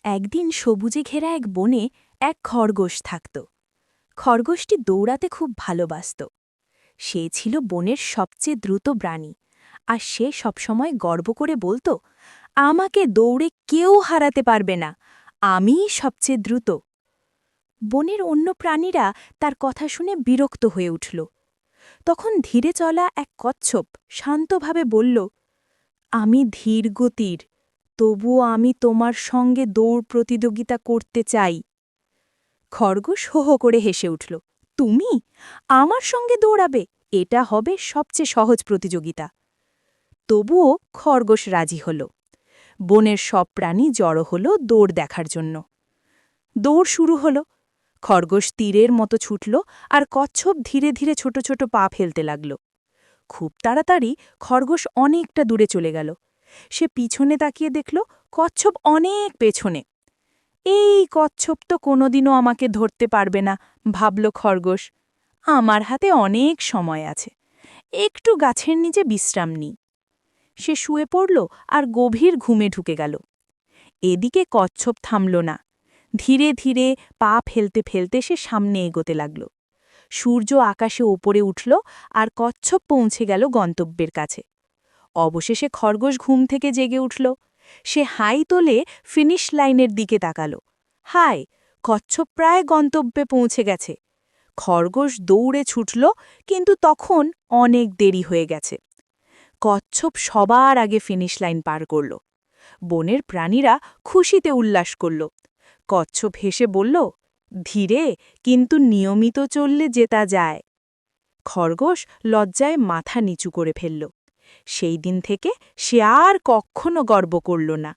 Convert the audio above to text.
একদিন সবুজে ঘেরা এক বনে এক খরগোশ থাকত। খরগোশটি দৌড়াতে খুব ভালোবাসত। সে ছিল বনের সবচেয়ে দ্রুত প্রাণী, আর সে সবসময় গর্ব করে বলতো, আমাকে দৌড়ে কেউ হারাতে পারবে না, আমিই সবচেয়ে দ্রুত। বনের অন্য প্রাণীরা তার কথা শুনে বিরক্ত হয়ে উঠল। তখন ধীরে চলা এক কচ্ছপ শান্তভাবে বলল, আমি ধীর গতির, তবুও আমি তোমার সঙ্গে দৌড় প্রতিযোগিতা করতে চাই। খরগোশ হো হো করে হেসে উঠল, তুমি আমার সঙ্গে দৌড়াবে? এটা হবে সবচেয়ে সহজ প্রতিযোগিতা। তবুও খরগোশ রাজি হল। বনের সব প্রাণী জড়ো হল দৌড় দেখার জন্য। দৌড় শুরু হল। খরগোশ তীরের মতো ছুটল, আর কচ্ছপ ধীরে ধীরে ছোট ছোট পা ফেলতে লাগল। খুব তাড়াতাড়ি খরগোশ অনেকটা দূরে চলে গেল। সে পিছনে তাকিয়ে দেখল কচ্ছপ অনেক পেছনে। এই কচ্ছপ তো কোনোদিনও আমাকে ধরতে পারবে না, ভাবল খরগোশ। আমার হাতে অনেক সময় আছে, একটু গাছের নিচে বিশ্রাম নিই। সে শুয়ে পড়ল আর গভীর ঘুমে ঢুকে গেল। এদিকে কচ্ছপ থামল না। ধীরে ধীরে পা ফেলতে ফেলতে সে সামনে এগোতে লাগল। সূর্য আকাশে ওপরে উঠল, আর কচ্ছপ পৌঁছে গেল গন্তব্যের কাছে। অবশেষে খরগোশ ঘুম থেকে জেগে উঠল। সে হাই তোলে ফিনিশ লাইনের দিকে তাকাল। হায়, কচ্ছপ প্রায় গন্তব্যে পৌঁছে গেছে। খরগোশ দৌড়ে ছুটল, কিন্তু তখন অনেক দেরি হয়ে গেছে। কচ্ছপ সবার আগে ফিনিশ লাইন পার করল। বনের প্রাণীরা খুশিতে উল্লাস করল। কচ্ছপ হেসে বলল, ধীরে কিন্তু নিয়মিত চললে জেতা যায়। খরগোশ লজ্জায় মাথা নিচু করে ফেলল। সেই দিন থেকে সে আর কখনো গর্ব করল না।